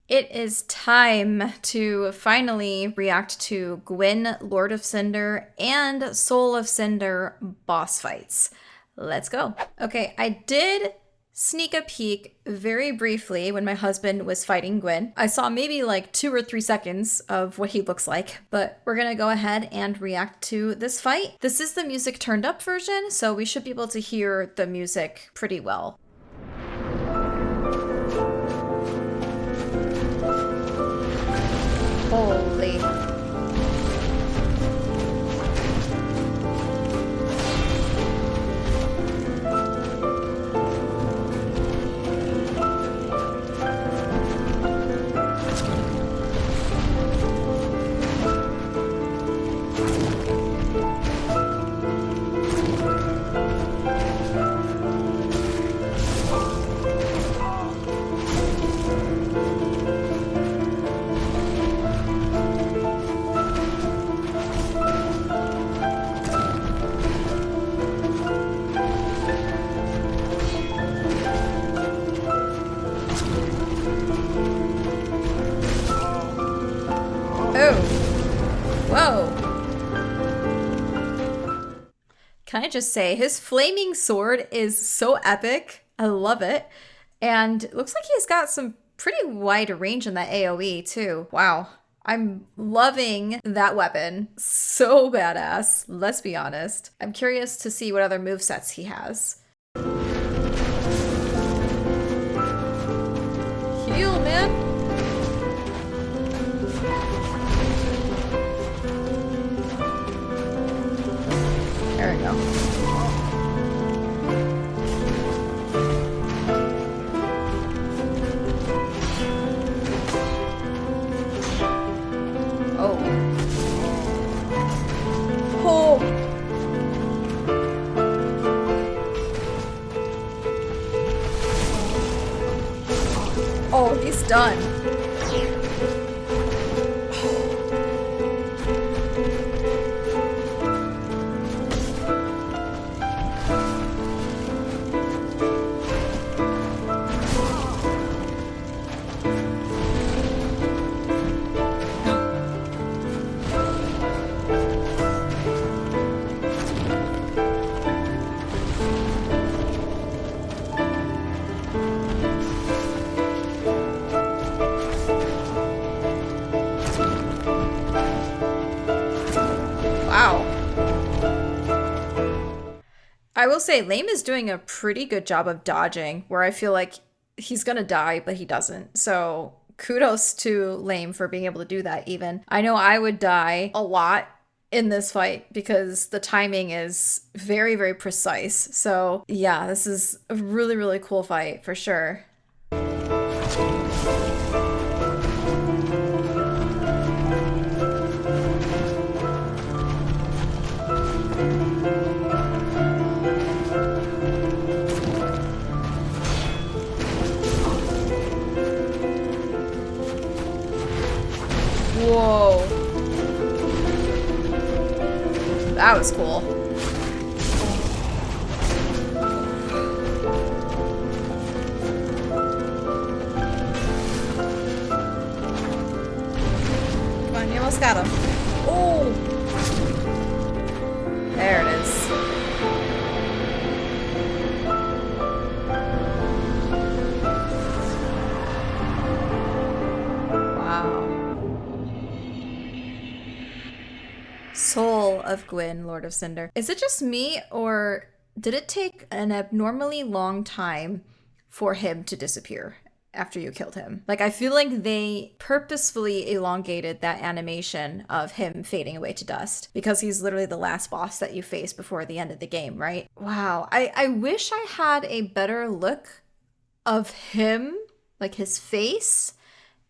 It is time to finally react to Gwyn, Lord of Cinder, and Soul of Cinder boss fights. Let's go. Okay, I did sneak a peek very briefly when my husband was fighting Gwyn. I saw maybe like 2 or 3 seconds of what he looks like, but we're gonna go ahead and react to this fight. This is the music turned up version, so we should be able to hear the music pretty well. Holy. Whoa. Can I just say, his flaming sword is so epic. I love it. And it looks like he's got some pretty wide range in that AoE too. Wow. I'm loving that weapon. So badass, let's be honest. I'm curious to see what other movesets he has. Heal, man. There we go. Oh. Oh. Oh, he's done. Wow. I will say, Lame is doing a pretty good job of dodging, where I feel like he's gonna die, but he doesn't. So kudos to Lame for being able to do that even. I know I would die a lot in this fight because the timing is very, very precise. So yeah, this is a really, really cool fight for sure. Whoa. That was cool. Come on, you almost got him. Oh! There it is. Soul of Gwyn, Lord of Cinder. Is it just me, or did it take an abnormally long time for him to disappear after you killed him? Like, I feel like they purposefully elongated that animation of him fading away to dust because he's literally the last boss that you face before the end of the game, right? Wow. I wish I had a better look of him, like his face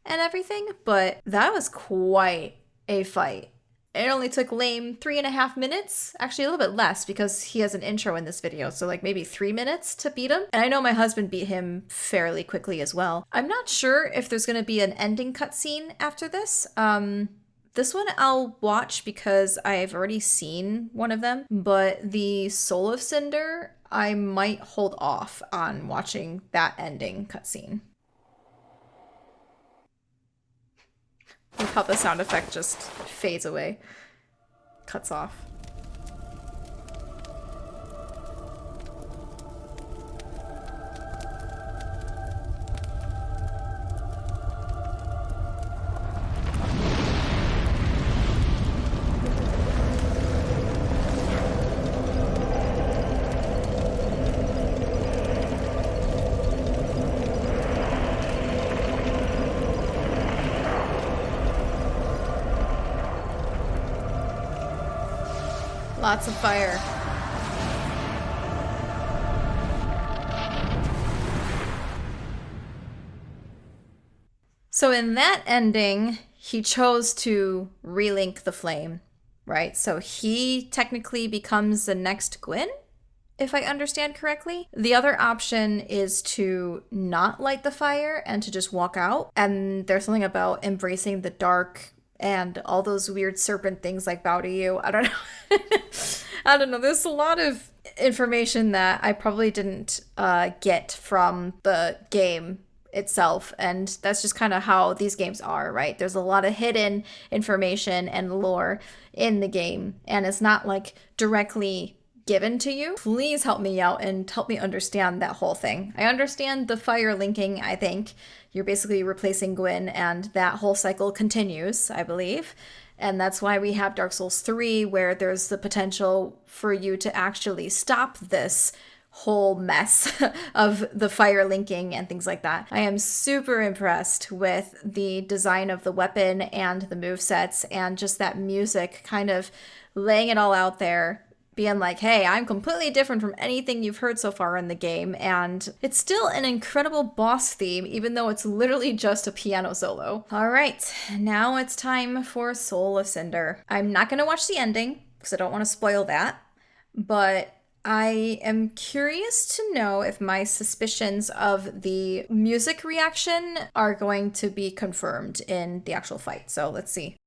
and everything, but that was quite a fight. It only took Lame 3.5 minutes, actually a little bit less because he has an intro in this video, so like maybe 3 minutes to beat him. And I know my husband beat him fairly quickly as well. I'm not sure if there's gonna be an ending cutscene after this. This one I'll watch because I've already seen one of them, but the Soul of Cinder, I might hold off on watching that ending cutscene. how the sound effect just fades away. Cuts off. Lots of fire. So in that ending, he chose to relink the flame, right? So he technically becomes the next Gwyn, if I understand correctly. The other option is to not light the fire and to just walk out. And there's something about embracing the dark and all those weird serpent things like bow to you. I don't know. I don't know. There's a lot of information that I probably didn't get from the game itself, and that's just kind of how these games are, right? There's a lot of hidden information and lore in the game, and it's not like directly given to you. Please help me out and help me understand that whole thing. I understand the fire linking, I think. You're basically replacing Gwyn, and that whole cycle continues, I believe. And that's why we have Dark Souls 3, where there's the potential for you to actually stop this whole mess of the fire linking and things like that. I am super impressed with the design of the weapon and the movesets and just that music kind of laying it all out there, being like, hey, I'm completely different from anything you've heard so far in the game. And it's still an incredible boss theme, even though it's literally just a piano solo. All right, now it's time for Soul of Cinder. I'm not going to watch the ending because I don't want to spoil that, but I am curious to know if my suspicions of the music reaction are going to be confirmed in the actual fight. So let's see.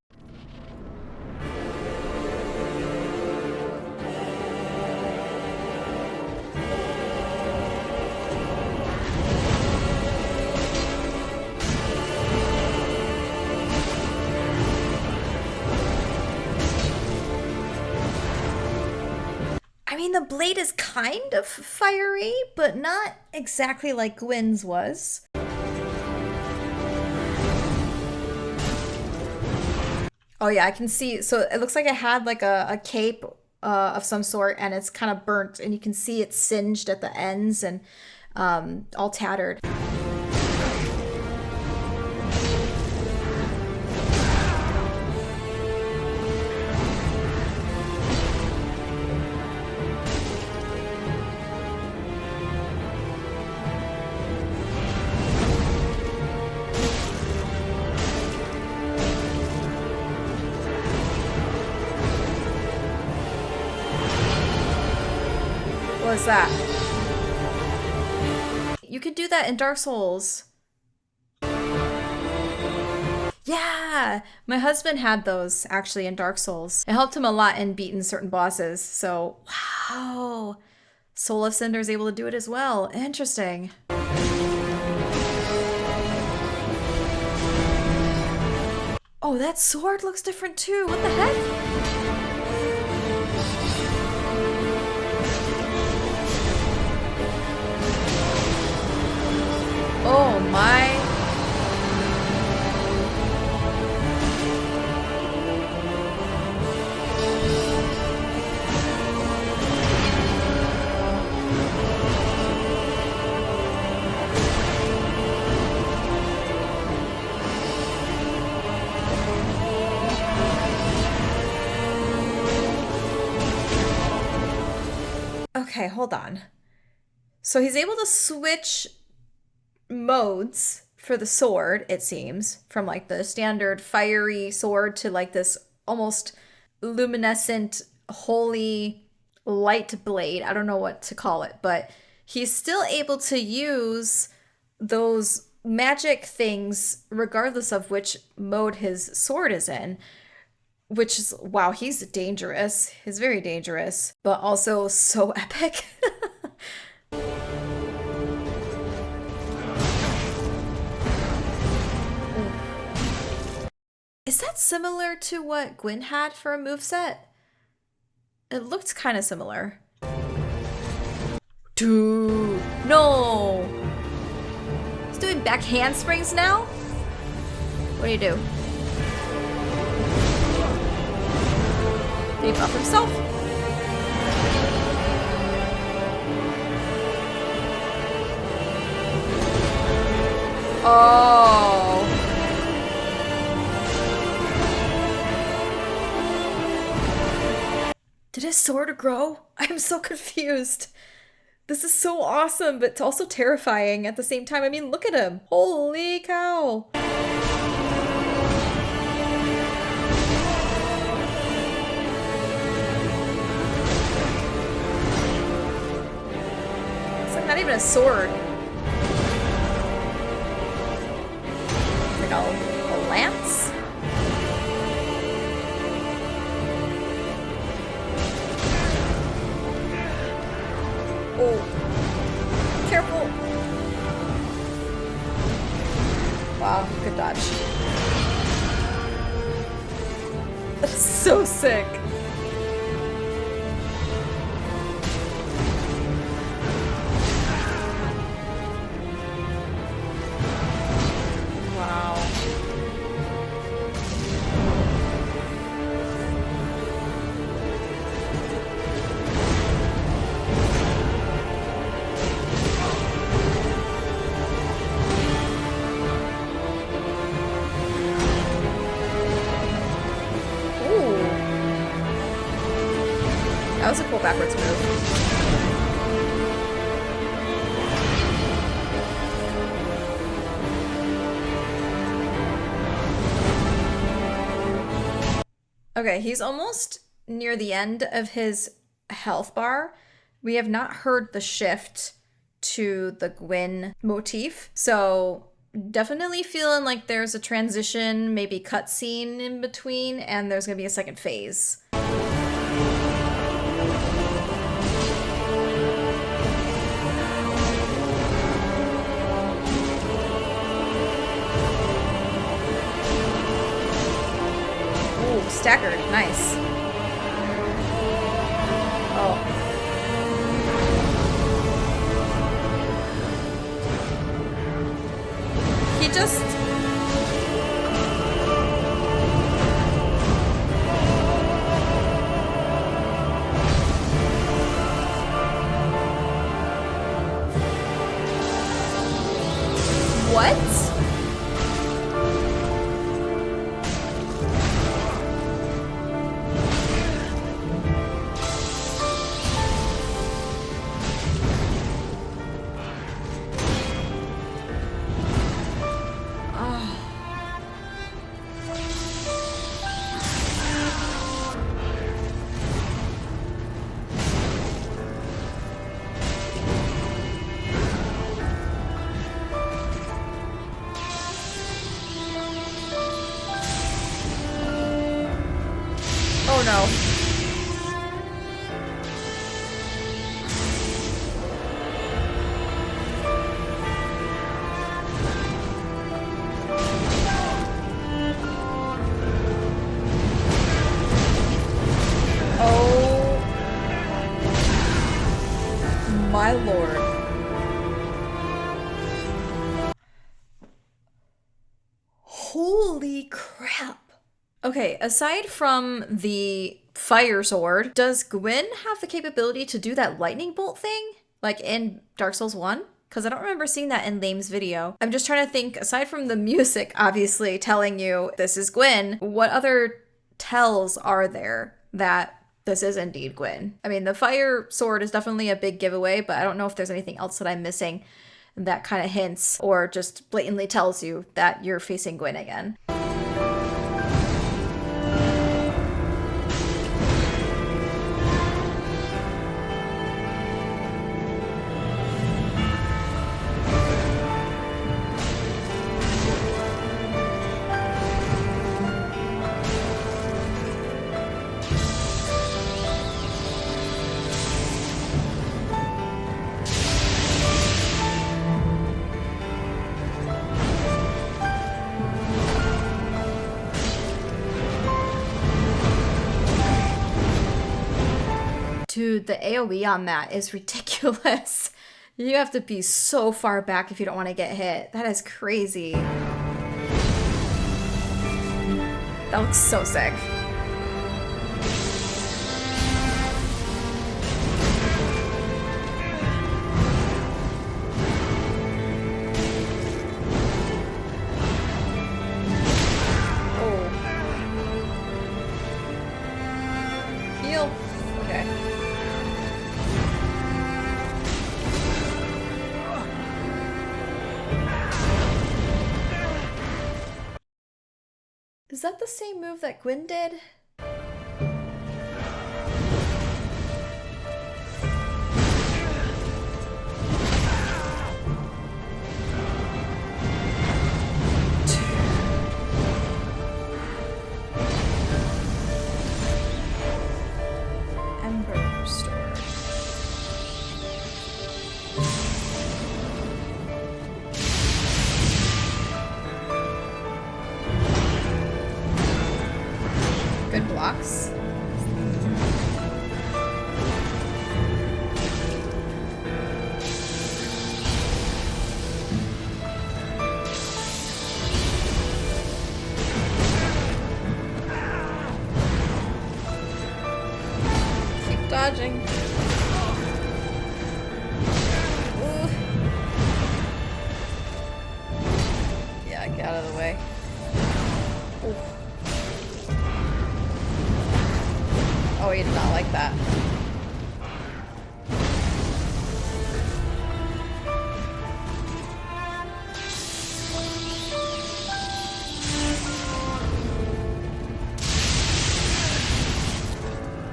I mean, the blade is kind of fiery, but not exactly like Gwyn's was. Oh yeah, I can see. So it looks like it had like a cape of some sort, and it's kind of burnt, and you can see it's singed at the ends and all tattered. What was that? You could do that in Dark Souls. Yeah, my husband had those actually in Dark Souls. It helped him a lot in beating certain bosses. So, wow. Soul of Cinder is able to do it as well. Interesting. Oh, that sword looks different too. What the heck? Oh my. Okay, hold on. So he's able to switch modes for the sword, it seems, from like the standard fiery sword to like this almost luminescent, holy light blade. I don't know what to call it, but he's still able to use those magic things regardless of which mode his sword is in, which is, wow, he's dangerous. He's very dangerous, but also so epic. Is that similar to what Gwyn had for a moveset? It looked kind of similar. Dude, no! He's doing back handsprings now? What do you do? Did he buff himself? Oh. Did his sword grow? I'm so confused. This is so awesome, but also terrifying at the same time. I mean, look at him. Holy cow. It's like not even a sword. It's like a lance? Oh, careful. Wow, good dodge. That's so sick. Wow. That was a cool backwards move. Okay, he's almost near the end of his health bar. We have not heard the shift to the Gwyn motif, so definitely feeling like there's a transition, maybe cutscene in between, and there's gonna be a second phase. Staggered, nice. Oh. He just... What? Oh no. Oh my lord. Holy crap. Okay, aside from the fire sword, does Gwyn have the capability to do that lightning bolt thing? Like in Dark Souls 1? Because I don't remember seeing that in Lame's video. I'm just trying to think, aside from the music obviously telling you this is Gwyn, what other tells are there that this is indeed Gwyn? I mean, the fire sword is definitely a big giveaway, but I don't know if there's anything else that I'm missing that kind of hints or just blatantly tells you that you're facing Gwyn again. Dude, the AoE on that is ridiculous. You have to be so far back if you don't want to get hit. That is crazy. That looks so sick. Is that the same move that Gwyn did? Ember Restore. Good blocks. Keep dodging. Ooh. Yeah, get out of the way. Ooh. Oh, he did not like that.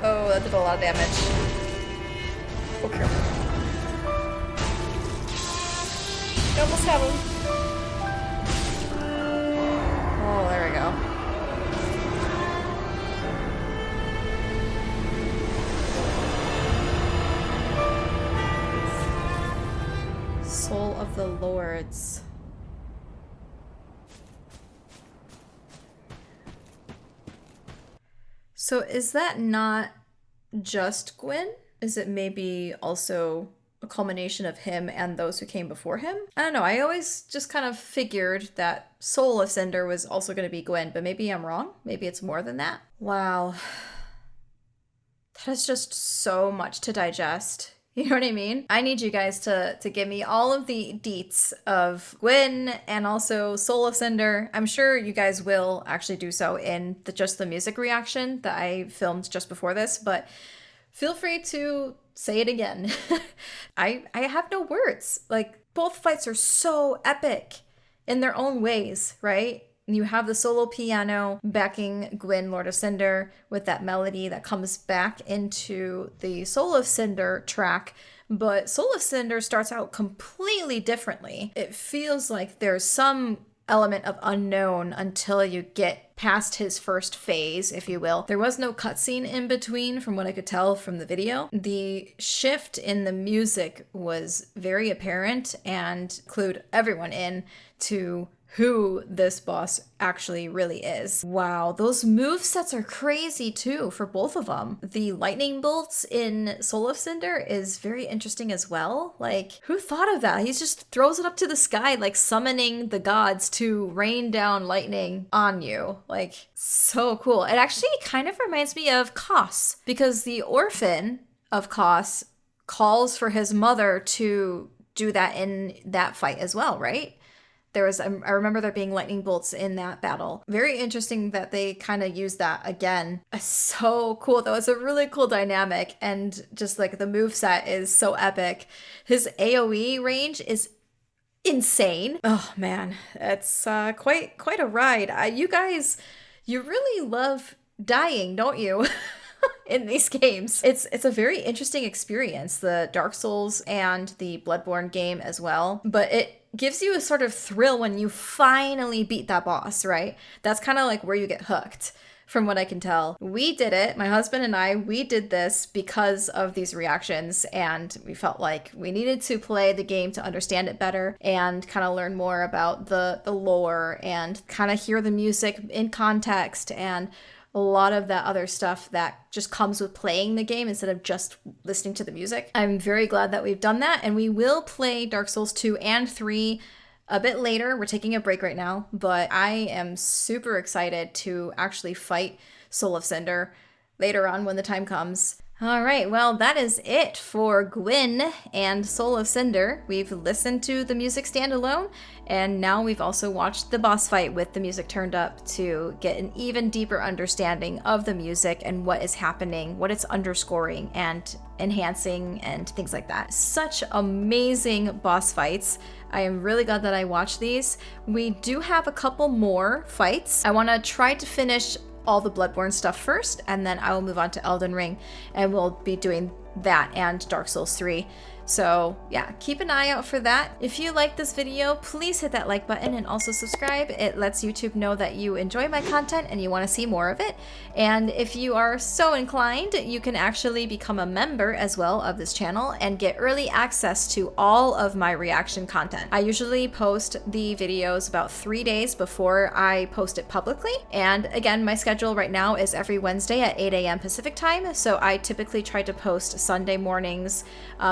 Oh, that did a lot of damage. Oh, careful. You almost have him. Oh, there we go. Soul of the Lords. So is that not just Gwyn? Is it maybe also a culmination of him and those who came before him? I don't know. I always just kind of figured that Soul of Cinder was also going to be Gwyn, but maybe I'm wrong. Maybe it's more than that. Wow. That is just so much to digest. You know what I mean? I need you guys to give me all of the deets of Gwyn and also Soul of Cinder. I'm sure you guys will actually do so in just the music reaction that I filmed just before this, but feel free to say it again. I have no words. Like, both fights are so epic in their own ways, right? You have the solo piano backing Gwyn, Lord of Cinder, with that melody that comes back into the Soul of Cinder track. But Soul of Cinder starts out completely differently. It feels like there's some element of unknown until you get past his first phase, if you will. There was no cutscene in between, from what I could tell from the video. The shift in the music was very apparent and clued everyone in to who this boss actually really is. Wow, those movesets are crazy too for both of them. The lightning bolts in Soul of Cinder is very interesting as well. Like, who thought of that? He just throws it up to the sky, like summoning the gods to rain down lightning on you. Like, so cool. It actually kind of reminds me of Kos, because the orphan of Kos calls for his mother to do that in that fight as well, right? There was, I remember there being lightning bolts in that battle. Very interesting that they kind of used that again. So cool though. It's a really cool dynamic, and just like the moveset is so epic. His AoE range is insane. Oh man, it's quite a ride. You guys, you really love dying, don't you? In these games. It's a very interesting experience, the Dark Souls and the Bloodborne game as well, but it gives you a sort of thrill when you finally beat that boss, right? That's kind of like where you get hooked, from what I can tell. We did it, my husband and I, we did this because of these reactions, and we felt like we needed to play the game to understand it better and kind of learn more about the lore and kind of hear the music in context and a lot of that other stuff that just comes with playing the game instead of just listening to the music. I'm very glad that we've done that, and we will play Dark Souls 2 and 3 a bit later. We're taking a break right now, but I am super excited to actually fight Soul of Cinder later on when the time comes. All right, well, that is it for Gwyn and Soul of Cinder. We've listened to the music standalone, and now we've also watched the boss fight with the music turned up to get an even deeper understanding of the music and what is happening, what it's underscoring and enhancing, and things like that. Such amazing boss fights. I am really glad that I watched these. We do have a couple more fights. I want to try to finish all the Bloodborne stuff first, and then I will move on to Elden Ring, and we'll be doing that and Dark Souls 3. So yeah, keep an eye out for that. If you like this video, please hit that like button and also subscribe. It lets YouTube know that you enjoy my content and you want to see more of it. And if you are so inclined, you can actually become a member as well of this channel and get early access to all of my reaction content. I usually post the videos about 3 days before I post it publicly. And again, my schedule right now is every Wednesday at 8 a.m. Pacific time. So I typically try to post Sunday mornings,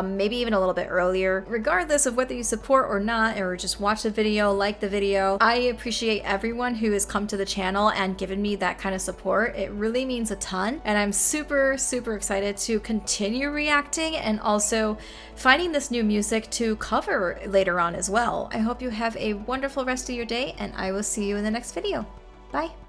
maybe even a little bit earlier. Regardless of whether you support or not, or just watch the video, like the video, I appreciate everyone who has come to the channel and given me that kind of support. It really means a ton, and I'm super excited to continue reacting and also finding this new music to cover later on as well. I hope you have a wonderful rest of your day, and I will see you in the next video. Bye.